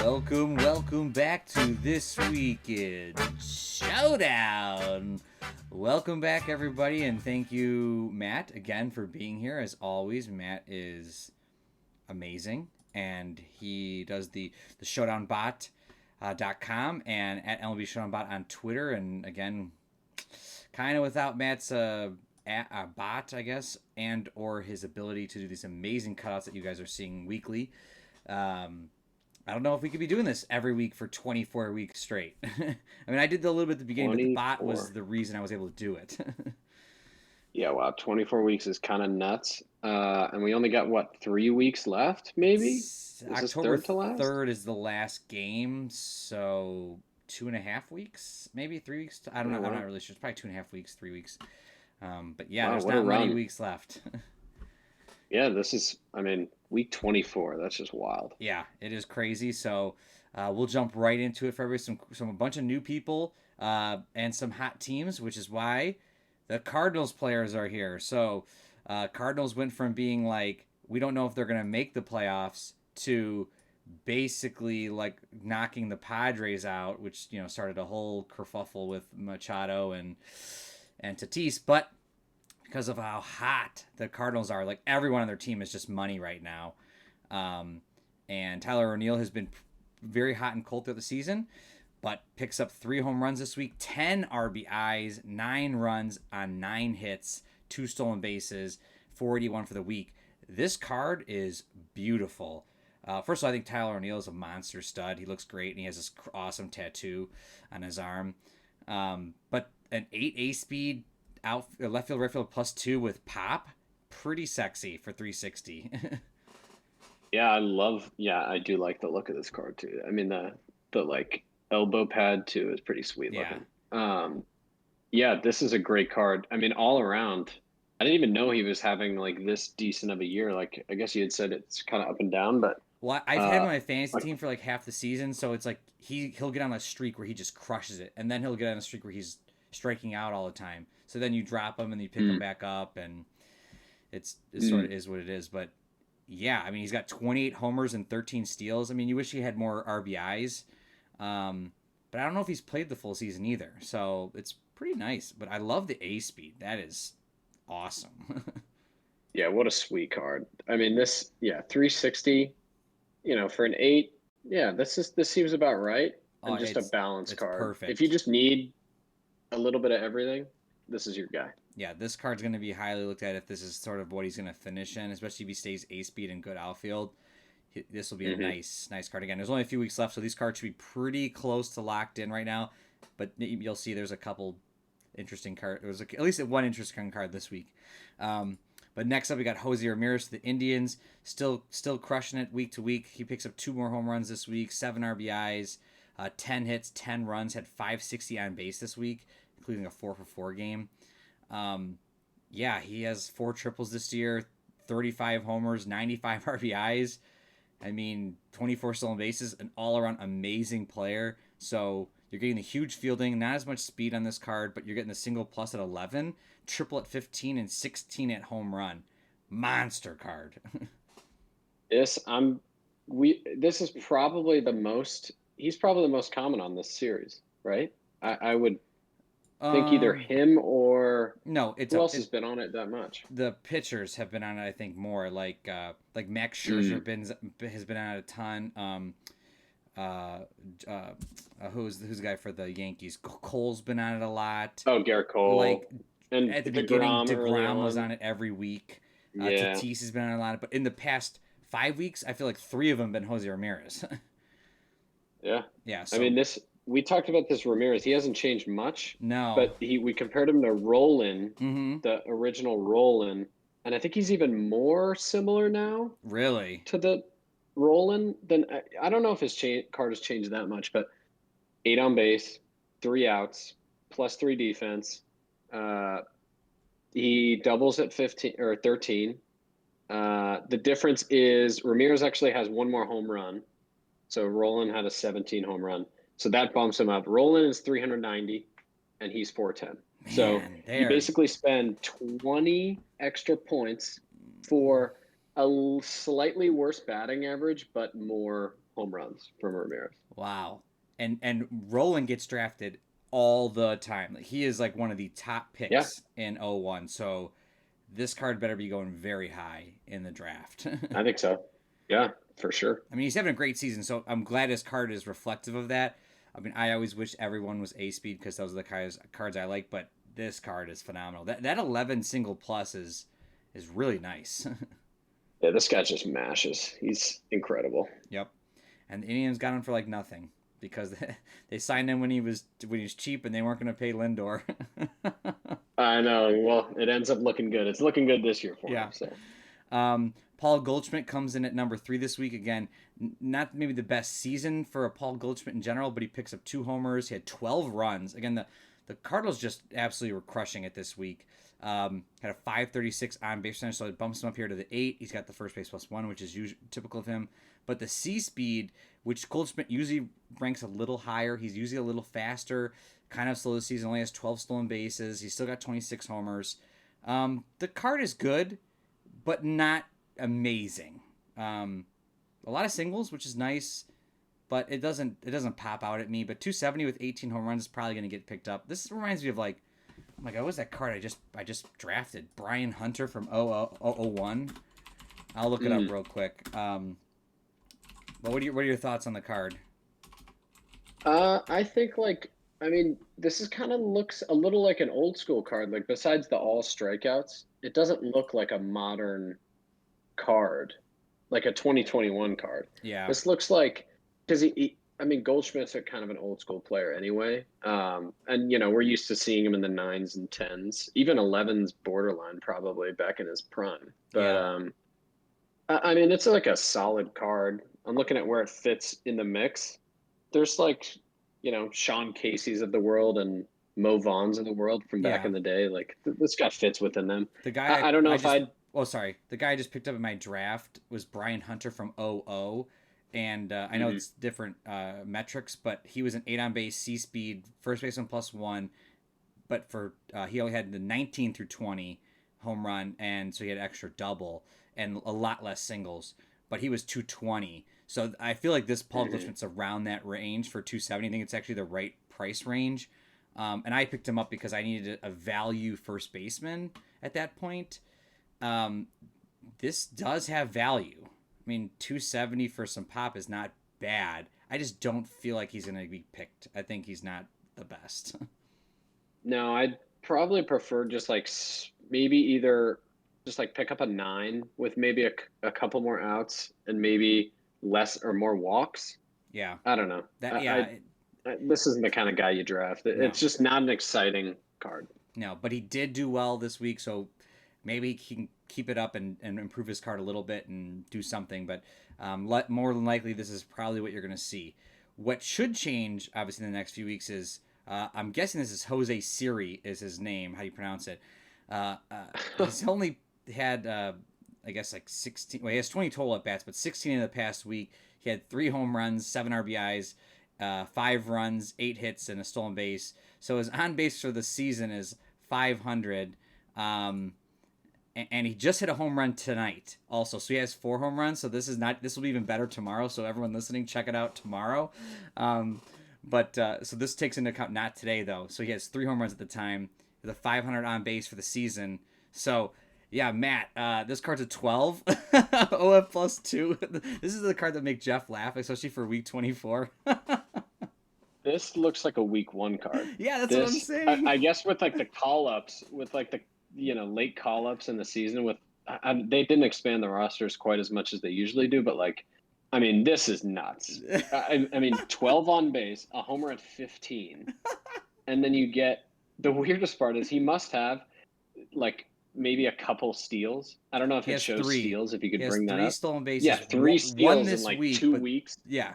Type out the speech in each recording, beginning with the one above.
Welcome back to this week in Showdown. Welcome back, everybody, and thank you, Matt, again for being here. As always, Matt is amazing, and he does the Showdown Bot .com and at MLB Showdown Bot on Twitter. And again, kind of without Matt's bot, I guess, and or his ability to do these amazing cutouts that you guys are seeing weekly. I don't know if we could be doing this every week for 24 weeks straight. I mean, I did a little bit at the beginning, but the bot was the reason I was able to do it. Yeah, wow, 24 weeks is kind of nuts. And we only got, 3 weeks left, maybe? October 3rd is the last game, so 2.5 weeks, maybe 3 weeks. I don't know. I'm not really sure. It's probably 2.5 weeks, 3 weeks. But yeah, there's not many weeks left. Yeah, this is, week 24. That's just wild. Yeah, it is crazy. So we'll jump right into it for everybody. A bunch of new people and some hot teams, which is why the Cardinals players are here. So Cardinals went from being like, we don't know if they're going to make the playoffs, to basically like knocking the Padres out, which, started a whole kerfuffle with Machado and Tatis. But because of how hot the Cardinals are, like everyone on their team is just money right now. And Tyler O'Neill has been very hot and cold throughout the season, but picks up 3 home runs this week, 10 RBIs, 9 runs on 9 hits, 2 stolen bases, 481 for the week. This card is beautiful. First of all, I think Tyler O'Neill is a monster stud. He looks great, and he has this awesome tattoo on his arm. But an 8 speed left field, right field +2 with pop, pretty sexy for 360. Yeah, I do like the look of this card too. I mean, the like elbow pad too is pretty sweet looking. Yeah, this is a great card. I mean, all around, I didn't even know he was having like this decent of a year. Like, I guess you had said it's kind of up and down, but well, I've had him on my fantasy team for like half the season, so it's like he'll get on a streak where he just crushes it, and then he'll get on a streak where he's striking out all the time. So then you drop him and you pick him back up, and it sort of is what it is. But yeah, I mean, he's got 28 homers and 13 steals. I mean, you wish he had more RBIs, but I don't know if he's played the full season either. So it's pretty nice. But I love the A speed. That is awesome. Yeah, what a sweet card. I mean, 360. For an 8, this seems about right. And just a balanced card. Perfect. If you just need a little bit of everything, this is your guy. Yeah, this card's going to be highly looked at if this is sort of what he's going to finish in, especially if he stays A speed and good outfield. This will be a nice card. Again, there's only a few weeks left, so these cards should be pretty close to locked in right now. But you'll see there's a couple interesting cards. There's at least one interesting card this week. But next up, we got Jose Ramirez, the Indians, still crushing it week to week. He picks up 2 more home runs this week, 7 RBIs, 10 hits, 10 runs, had 560 on base this week, including a 4-for-4 game. He has 4 triples this year, 35 homers, 95 RBIs. I mean, 24 stolen bases, an all-around amazing player. So you're getting the huge fielding, not as much speed on this card, but you're getting the single plus at 11, triple at 15, and 16 at home run. Monster card. This is probably the most. He's probably the most common on this series, right? I would think either him or who else has been on it that much. The pitchers have been on it, I think, more. Like Max Scherzer has been on it a ton. Who's the guy for the Yankees? Cole's been on it a lot. Oh, Garrett Cole. And at the beginning, DeGrom was on it every week. Tatis has been on it a lot. But in the past 5 weeks, I feel like 3 of them have been Jose Ramirez. Yeah. Yeah. So, I mean, we talked about this Ramirez. He hasn't changed much. No. But we compared him to Roland, the original Roland, and I think he's even more similar now. Really? To the Roland than I don't know if his card has changed that much, but 8 on base, 3 outs, +3 defense. He doubles at 15 or 13. The difference is Ramirez actually has 1 more home run. So Roland had a 17 home run. So that bumps him up. Roland is 390 and he's 410. Man, so you basically spend 20 extra points for a slightly worse batting average, but more home runs from Ramirez. Wow. And Roland gets drafted all the time. Like, he is like one of the top Yeah, picks in 01. So this card better be going very high in the draft. I think so. Yeah, for sure. I mean, he's having a great season, so I'm glad his card is reflective of that. I mean, I always wish everyone was A speed because those are the cards I like, but this card is phenomenal. That 11 single plus is really nice. Yeah, this guy just mashes. He's incredible. Yep. And the Indians got him for like nothing because they signed him when he was cheap and they weren't going to pay Lindor. I know. Well, it ends up looking good. It's looking good this year for Yeah. him. So. Paul Goldschmidt comes in at number 3 this week. Again, not maybe the best season for a Paul Goldschmidt in general, but he picks up 2 homers. He had 12 runs. Again, the Cardinals just absolutely were crushing it this week. Had a 536 on base percentage, so it bumps him up here to the 8. He's got the first base +1, which is typical of him. But the C speed, which Goldschmidt usually ranks a little higher, he's usually a little faster. Kind of slow this season. Only has 12 stolen bases. He's still got 26 homers. The card is good, but not amazing. A lot of singles, which is nice, but it doesn't pop out at me. But 270 with 18 home runs is probably going to get picked up. This reminds me of like, oh my god, what was that card I just drafted? Brian Hunter from 001. I'll look it up real quick. But what are your thoughts on the card? I think this is kind of looks a little like an old school card. Like besides the all strikeouts, it doesn't look like a modern card, like a 2021 card. Yeah. This looks like because Goldschmidt's a kind of an old school player anyway, and we're used to seeing him in the 9s and 10s, even 11s borderline probably back in his prime. But it's like a solid card. I'm looking at where it fits in the mix. There's like, Sean Casey's of the world and Mo Vaughn's of the world from back in the day. Like this guy fits within them. The guy I don't know if I'd. Oh, sorry. The guy I just picked up in my draft was Brian Hunter from 00. And I know it's different metrics, but he was an 8 on base, C speed, first baseman +1. But he only had the 19 through 20 home run, and so he had extra double and a lot less singles. But he was 220. So I feel like this Paul Goldschmidt's around that range for 270. I think it's actually the right price range. And I picked him up because I needed a value first baseman at that point. This does have value. I mean, 270 for some pop is not bad. I just don't feel like he's going to be picked. I think he's not the best. No, I'd probably prefer just like maybe either just like pick up a 9 with maybe a couple more outs and maybe less or more walks. Yeah. I don't know. This isn't the kind of guy you draft. It's just not an exciting card. No, but he did do well this week, so maybe he can keep it up and improve his card a little bit and do something. But more than likely, this is probably what you're going to see. What should change, obviously, in the next few weeks is I'm guessing this is Jose Siri is his name. How do you pronounce it? He's only had, I guess, like 16. Well, he has 20 total at bats, but 16 in the past week. He had 3 home runs, 7 RBIs, 5 runs, 8 hits, and a stolen base. So his on base for the season is 500. And he just hit a home run tonight also. So he has 4 home runs. So this will be even better tomorrow. So everyone listening, check it out tomorrow. So this takes into account not today though. So he has 3 home runs at the time with a 500 on base for the season. So yeah, Matt, this card's a 12 OF +2. This is the card that make Jeff laugh, especially for week 24. This looks like a week 1 card. Yeah, that's what I'm saying. I guess with like the call-ups, with like the late call-ups in the season, with they didn't expand the rosters quite as much as they usually do, but this is nuts. 12 on base, a homer at 15, and then you get the weirdest part is he must have like maybe a couple steals. I don't know if it shows 3 steals. If you could bring that 3 up. Stolen bases. Yeah, 3 steals this in like week, 2 weeks. Yeah.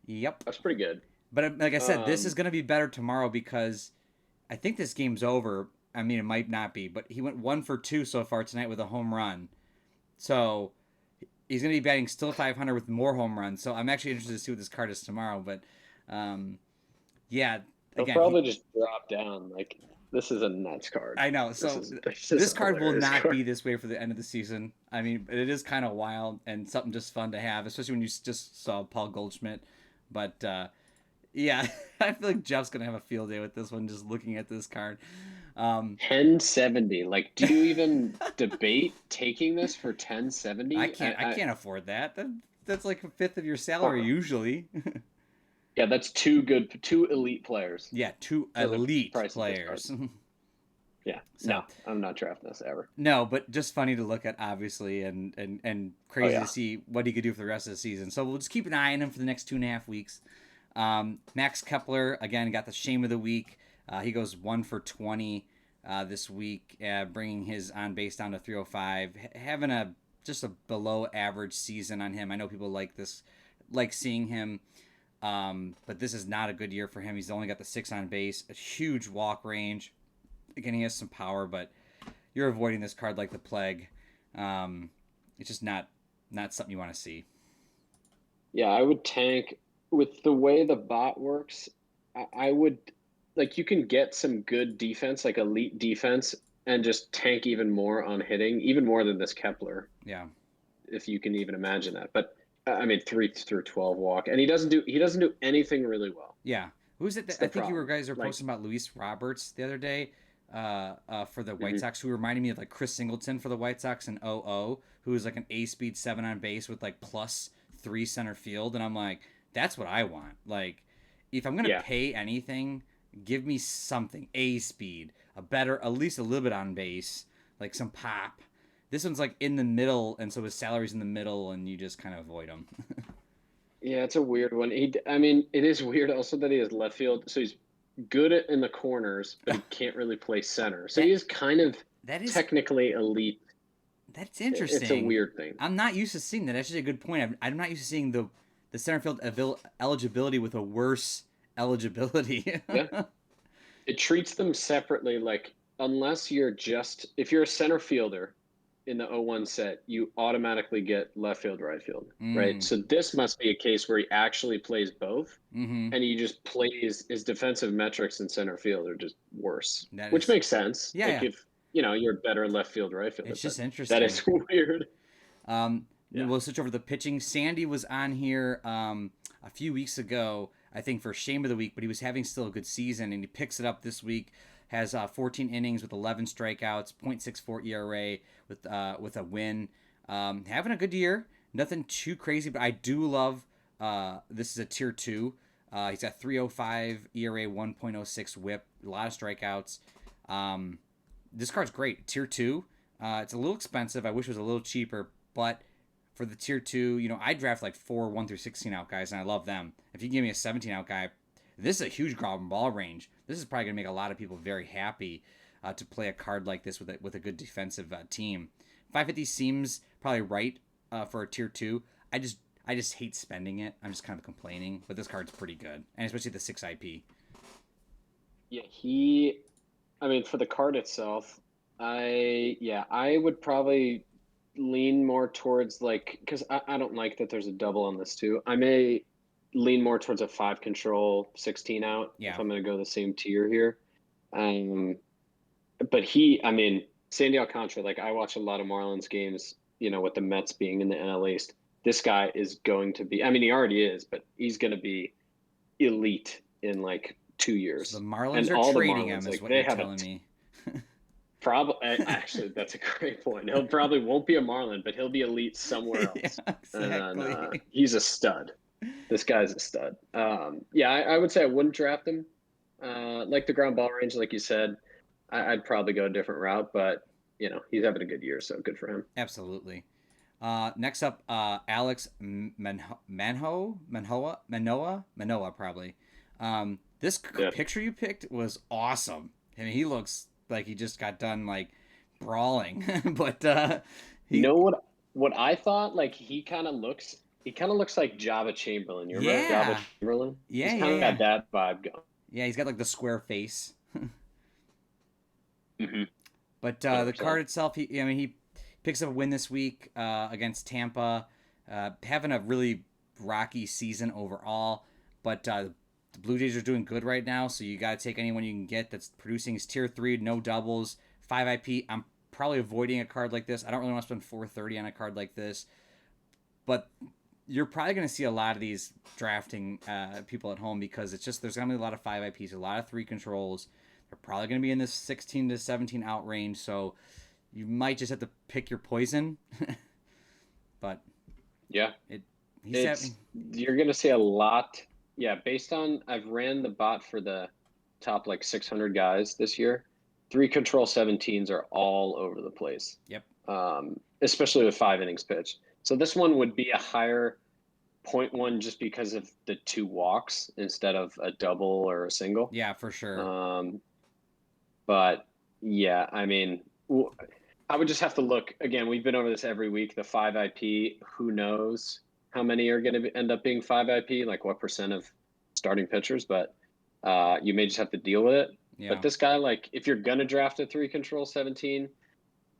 Yep. That's pretty good. But like I said, this is going to be better tomorrow because I think this game's over. I mean, it might not be, but he went 1 for 2 so far tonight with a home run. So he's going to be batting still 500 with more home runs. So I'm actually interested to see what this card is tomorrow. But yeah, He'll probably just drop down. Like This is a nuts card. I know. So this is this a card will hilarious not card. be this way for the end of the season. I mean, it is kind of wild and something just fun to have, especially when you just saw Paul Goldschmidt. But yeah, I feel like Jeff's gonna have a field day with this one, just looking at this card. 1070. Like, do you even debate taking this for 1070? I can't afford that. That's like a fifth of your salary Uh-uh. usually. Yeah, that's two elite players Yeah, two for the elite price of this card. players. Yeah, So no, I'm not drafting this ever. no, but just funny to look at, obviously, and Oh crazy to yeah, see what he could do for the rest of the season. So we'll just keep an eye on him for the next 2.5 weeks. Max Kepler again got the shame of the week. He goes 1 for 20 this week, bringing his on base down to 305. Having just a below average season on him. I know people like seeing him, but this is not a good year for him. He's only got the 6 on base, a huge walk range. Again, he has some power, but you're avoiding this card like the plague. It's just not something you want to see. yeah. I would tank with the way the bot works. I would like you can get some good defense, like elite defense, and just tank even more on hitting, even more than this Kepler, Yeah. if you can even imagine that. But I mean, 3 through 12 walk, and he doesn't do anything really well. Yeah. Who's it? That's I the think you problem. guys were Like, posting about Luis Roberts the other day for the White mhm. Sox, who reminded me of like Chris Singleton for the White Sox and 00, who is like an A-speed 7 on base with like +3 center field. And I'm like, that's what I want. Like, if I'm going to Yeah, pay anything, give me something. A-speed, a better, at least a little bit on base, like some pop. This one's like in the middle, and so his salary's in the middle, and you just kind of avoid him. yeah, it's a weird one. I mean, it is weird also that he has left field, so he's good in the corners, but he can't really play center. So he that is kind of that is technically elite. That's It's a interesting. weird thing. I'm not used to seeing that. That's actually a good point. I'm not used to seeing the center field eligibility with a worse eligibility. Yeah. It treats them separately. Like, unless if you're a center fielder in the 01 set, you automatically get left field, right field, right? Mm, So this must be a case where he actually plays both, mm-hmm. and he just plays his defensive metrics in center field are just worse, That which is, makes sense. yeah, Like, yeah. if you're better left field, right fielder, It's but just that interesting. is weird. Yeah. We'll switch over to the pitching. Sandy was on here a few weeks ago, I think, for Shame of the Week, but he was having still a good season, and he picks it up this week. Has 14 innings with 11 strikeouts, .64 ERA with a win. Having a good year. Nothing too crazy, but I do love. This is a tier 2. He's got 3.05 ERA, 1.06 WHIP, a lot of strikeouts. This card's great. Tier 2. It's a little expensive. I wish it was a little cheaper, but for the tier 2, I draft like 4 1 through 16 out guys, and I love them. If you give me a 17 out guy, this is a huge ground ball range. This is probably going to make a lot of people very happy to play a card like this with a good defensive team. 550 seems probably right for a tier 2. I just hate spending it. I'm just kind of complaining, but this card's pretty good, and especially the 6 IP. Yeah, I mean, for the card itself, I would probably lean more towards like, because I don't like that there's a double on this too. I may lean more towards a 5 control 16 out if Yeah. I'm going to go the same tier here. But I mean, Sandy Alcantara, like, I watch a lot of Marlins games, with the Mets being in the NL East. This guy is going to be, I mean, he already is, but he's going to be elite in like 2 years. So the Marlins And are all the trading Marlins, him, is like, what they you're have telling me. probably, actually, that's a great point. He'll probably won't be a Marlin, but he'll be elite somewhere else. Yeah, And exactly. he's a stud. This guy's a stud. Yeah, I would say I wouldn't draft him. Like the ground ball range, like you said, I'd probably go a different route, but he's having a good year, so good for him. Absolutely. Next up, Alex Manoa, probably. This Yeah. picture you picked was awesome. I mean, he looks like he just got done like brawling, but You he, know what I thought? Like, he kind of looks like Java Chamberlain. You remember Java yeah, Chamberlain? yeah, He's yeah, kind of yeah, got that vibe going. yeah. He's got like the square face, Mm-hmm. but the 100%. card itself, he picks up a win this week against Tampa, having a really rocky season overall, but The Blue Jays are doing good right now, so you got to take anyone you can get that's producing. Is tier 3, no doubles, 5 IP. I'm probably avoiding a card like this. I don't really want to spend 430 on a card like this, but you're probably going to see a lot of these drafting people at home because it's just there's going to be a lot of 5 IPs, a lot of 3 controls. They're probably going to be in this 16 to 17 out range, so you might just have to pick your poison. But yeah, he's you're going to see a lot. Yeah, based on I've ran the bot for the top like 600 guys this year. 3 control 17s are all over the place. Yep. Especially with 5 innings pitched. So this one would be a higher 0.1 just because of the 2 walks instead of a double or a single. Yeah, for sure. But yeah, I mean, I would just have to look again. We've been over this every week. The 5 IP, who knows how many are going to end up being 5 IP, like what % of starting pitchers, but you may just have to deal with it. Yeah. But this guy, like, if you're going to draft a 3 control 17,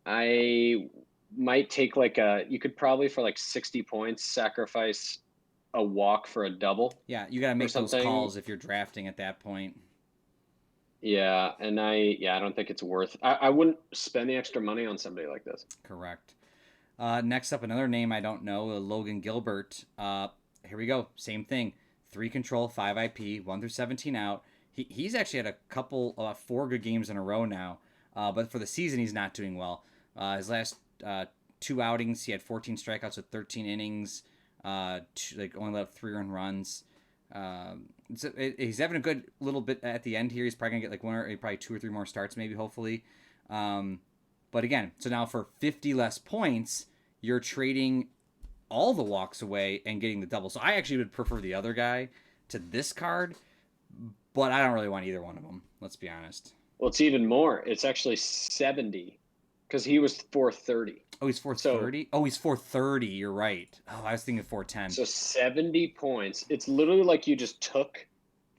I might take you could probably for like 60 points sacrifice a walk for a double. Yeah, you got to make those calls if you're drafting at that point. Yeah, and I don't think it's worth. I wouldn't spend the extra money on somebody like this. Correct. Next up, another name I don't know, Logan Gilbert. Here we go. Same thing. 3 control, 5 IP, 1 through 17 out. He's actually had a couple, 4 good games in a row now. But for the season, he's not doing well. His last 2 outings, he had 14 strikeouts with 13 innings. Only let up 3 earned runs. He's having a good little bit at the end here. He's probably gonna get like probably 2 or 3 more starts, maybe, hopefully. But again, so now for 50 less points, you're trading all the walks away and getting the double. So I actually would prefer the other guy to this card, but I don't really want either one of them. Let's be honest. Well, it's even more. It's actually 70 because he was 430. Oh, he's 430? Oh, he's 430. You're right. Oh, I was thinking 410. So 70 points. It's literally like you just took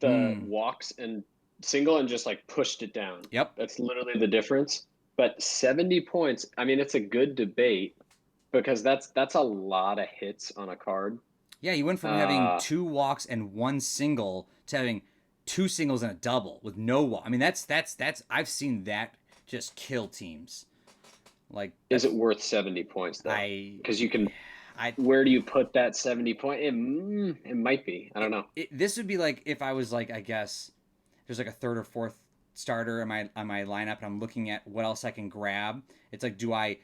the walks and single and just like pushed it down. Yep. That's literally the difference. But 70 points, I mean, it's a good debate because that's a lot of hits on a card. Yeah, you went from having 2 walks and 1 single to having 2 singles and a double with no walk. I mean, that's I've seen that just kill teams. Like, is it worth 70 points though? Because you can. Where do you put that 70 point? It might be. I don't know. This would be like if I was like, I guess there's like a 3rd or 4th starter on my lineup, and I'm looking at what else I can grab. It's like, do I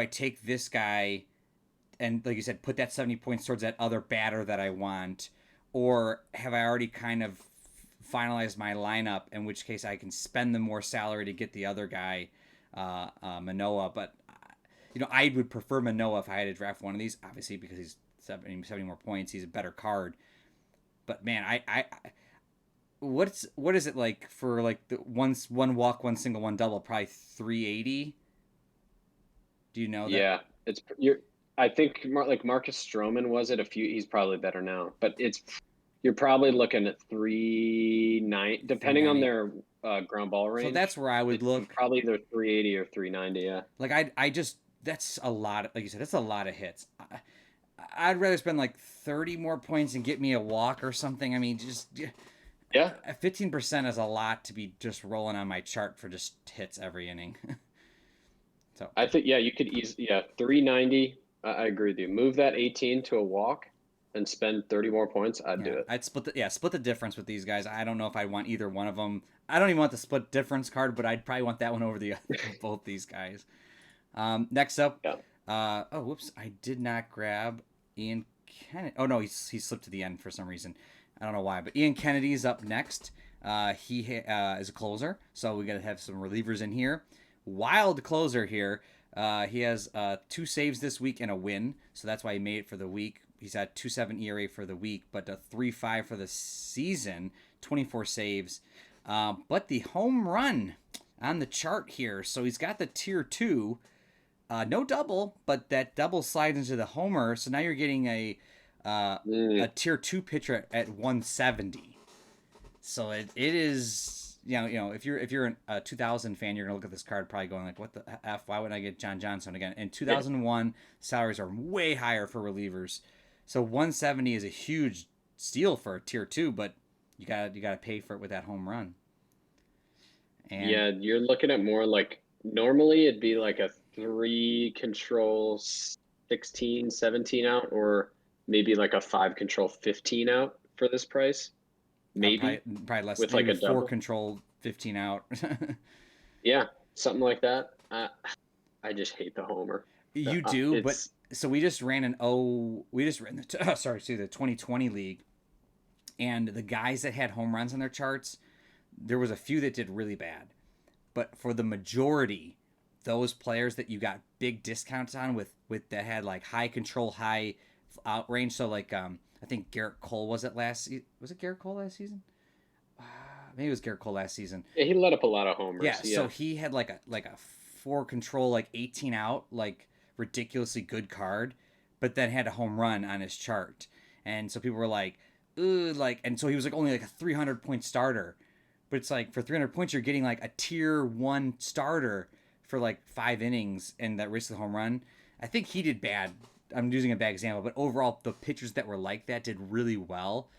take this guy and, like you said, put that 70 points towards that other batter that I want, or have I already kind of finalized my lineup? In which case, I can spend the more salary to get the other guy. Manoah, but I would prefer Manoah if I had to draft one of these, obviously, because he's 70 more points. He's a better card. But man, what is it like for like the one walk, 1 single, 1 double, probably 380? Do you know that? Yeah, I think like Marcus Stroman was it he's probably better now, but you're probably looking at 390 depending on their ground ball range. So that's where I would look. Probably either 380 or 390. Yeah. Like I just that's a lot. Like you said, that's a lot of hits. I'd rather spend like 30 more points and get me a walk or something. I mean, just 15% is a lot to be just rolling on my chart for just hits every inning. So I think you could 390. I agree with you. Move that 18 to a walk and spend 30 more points. I'd do it. I'd split the difference with these guys. I don't know if I want either one of them. I don't even want the split difference card, but I'd probably want that one over the other both these guys. Next up, whoops, I did not grab Ian Kennedy. Oh no, he slipped to the end for some reason. I don't know why, but Ian Kennedy's up next. He is a closer, so we got to have some relievers in here. Wild closer here. He has 2 saves this week and a win, so that's why he made it for the week. He's at 2.7 ERA for the week, but a 3.5 for the season, 24 saves. But the home run on the chart here, so he's got the tier 2, no double, but that double slides into the homer, so now you're getting a tier 2 pitcher at 170. So it is, if you're a 2000 fan, you're gonna look at this card probably going like, what the F? Why would I get John Johnson again? In 2001, salaries are way higher for relievers, so 170 is a huge steal for a tier 2. But You gotta pay for it with that home run. And Yeah, you're looking at more like normally it'd be like a three control 16, 17 out, or maybe like a five control 15 out for this price. probably Maybe probably less, with like maybe a four double. control 15 out. Yeah, something like that. I just hate the homer. You do, but It's so we just ran the sorry, see the 2020 league, and the guys that had home runs on their charts, there was a few that did really bad, but for the majority, those players that you got big discounts on with that had like high control, high out range. So like I think Garrett Cole was it Garrett Cole last season? Maybe it was Garrett Cole last season. yeah, he let up a lot of Yeah, homers. so Yeah. he had like a four control, like 18 out, like ridiculously good card, but then had a home run on his chart. And so people were like, ugh, like, and so he was like only like a 300 point starter. But it's like for 300 points, you're getting like a tier one starter for like 5 innings and that risk the home run. I think he did bad. I'm using a bad example, but overall, the pitchers that were like that did really well.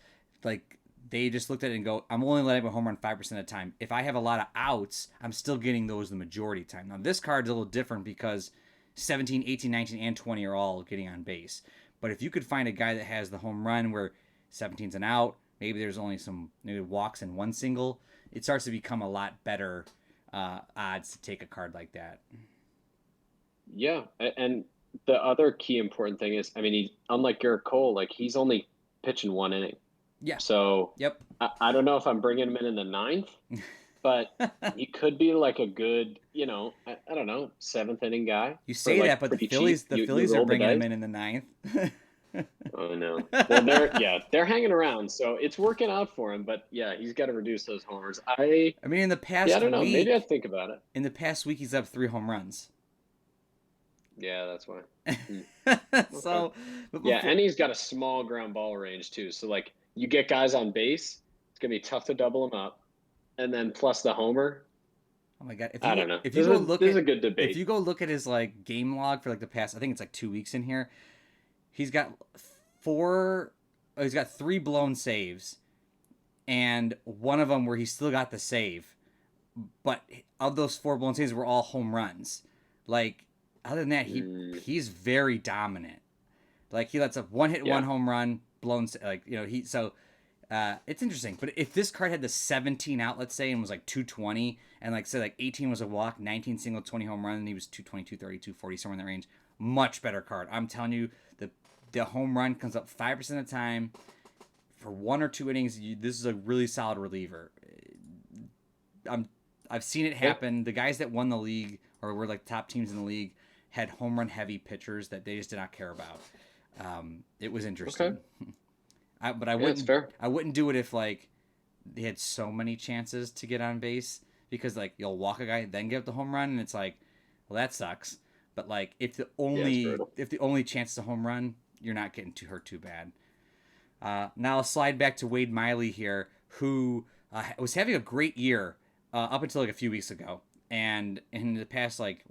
Like they just looked at it and go, I'm only letting a home run 5% of the time. If I have a lot of outs, I'm still getting those the majority of the time. Now, this card's a little different because 17, 18, 19, and 20 are all getting on base. But if you could find a guy that has the home run where 17's an out, maybe there's only some maybe walks and one single, it starts to become a lot better odds to take a card like that. Yeah, and the other key important thing is, I mean, he unlike Garrett Cole, like he's only pitching 1 inning. Yeah. So Yep. I don't know if I'm bringing him in the ninth, but he could be like a good, I don't know, seventh inning guy You for say that, like but the pretty cheap. Phillies the You Phillies are roll the bringing him dice. in the ninth. Oh no. Well, they're hanging around, so it's working out for him. But yeah, he's got to reduce those homers. I mean, Yeah, I don't know. Maybe I'd think about it. in the past week, he's up 3 home runs. Yeah, that's why. Hmm. Okay. So, but Yeah, before, and he's got a small ground ball range too. So like you get guys on base, it's gonna be tough to double them up. And then plus the homer, oh my god, I don't know. if you go look This is at a good if debate. you go look at his like game log for like the past, I think it's like 2 weeks in here. He's got four. Oh, he's got 3 blown saves, and one of them where he still got the save. But of those 4 blown saves were all home runs. Like other than that, Mm, he's very dominant. Like he lets up one hit, one yeah. home run, blown like he so. It's interesting, but if this card had the 17 out, let's say, and was like 220, and like say like 18 was a walk, 19 single, 20 home run, and he was 220, 230, 240, somewhere in that range, much better card. I'm telling you, the home run comes up 5% of the time for 1 or 2 innings. This is a really solid reliever. I'm I've seen it Yeah. happen. The guys that won the league or were like top teams in the league had home run heavy pitchers that they just did not care about. It was Okay. interesting. But I Yeah, it's wouldn't fair. I wouldn't do it if like they had so many chances to get on base because like you'll walk a guy then get the home run and it's like, well, that sucks. But like Yeah, it's brutal. if the only chance is a home run, you're not getting too hurt too bad. Now I'll slide back to Wade Miley here, who was having a great year up until like a few weeks ago, and in the past like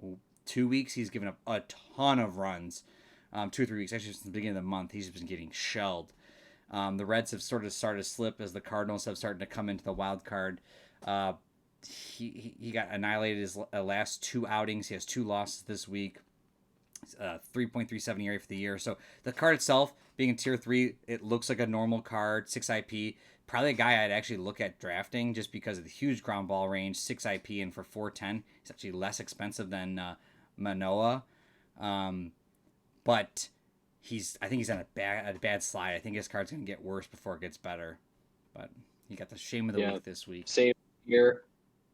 2 weeks he's given up a ton of runs. 2 or 3 weeks actually since the beginning of the month he's been getting shelled. The Reds have sort of started to slip as the Cardinals have started to come into the wild card. Uh, he got annihilated his last 2 outings. He has 2 losses this week. 3.37 ERA for the year. So the card itself, being in tier 3, it looks like a normal card. 6 IP. Probably a guy I'd actually look at drafting just because of the huge ground ball range. 6 IP and for 410, he's actually less expensive than Manoa. But I think he's on a bad slide. I think his card's gonna get worse before it gets better. But he got the shame of the Yeah. week this week. Same tier.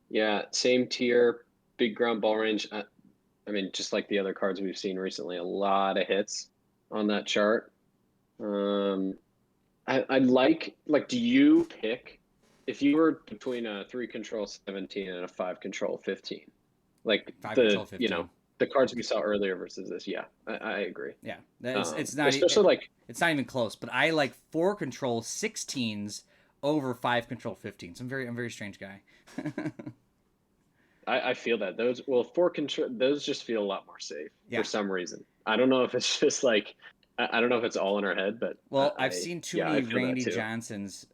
Yeah, same tier. Big ground ball range. I mean, just like the other cards we've seen recently, a lot of hits on that chart. Um, I like. Do you pick if you were between a three control 17 and a five control 15? Like Five control 15. the cards we saw earlier versus this. Yeah, I agree. Yeah, Especially like it's not even close. But I like 4 control 16s over 5 control 15s. I'm very strange guy. I feel that those four control those just feel a lot more safe Yeah. for some reason. I don't know if it's just like I don't know if it's all in our head, but Well, I've seen too yeah, I many feel that Randy too. Johnsons,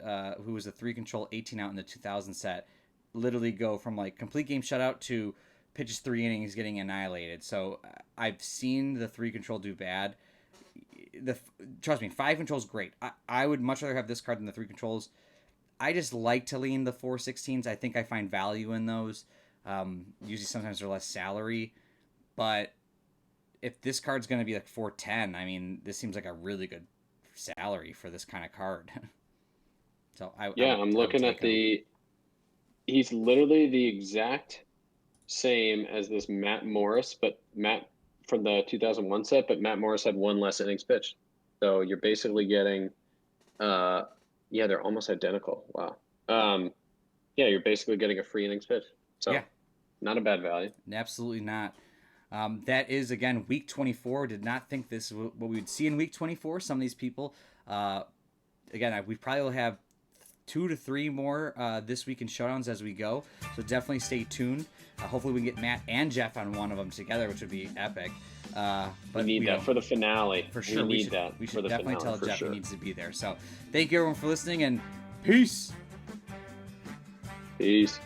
who was a 3 control 18 out in the 2000 set, literally go from like complete game shutout to pitches 3 innings getting annihilated. So I've seen the 3 control do bad. The Trust me, 5 controls great. I would much rather have this card than the 3 controls. I just like to lean the 416s. I think I find value in those. Usually, sometimes they're less salary, but if this card's going to be like 410, I mean, this seems like a really good salary for this kind of card. So Yeah, I'm I would looking take at him. he's literally the exact same as this Matt Morris, but Matt from the 2001 set, but Matt Morris had one less innings pitched. So you're basically getting, uh, yeah, they're almost identical. Wow. Um, yeah, you're basically getting a free innings pitch. Yeah, So not a bad value. absolutely not. That is again week 24. Did not think this is what we would see in week 24. Some of these people, uh, again, we probably will have 2 to 3 more this week in showdowns as we go. So definitely stay tuned. Hopefully we can get Matt and Jeff on one of them together, which would be epic. We But need that for the finale. for sure, We need that we for should the definitely finale tell for Jeff sure. he needs to be there. So thank you everyone for listening and peace. Peace.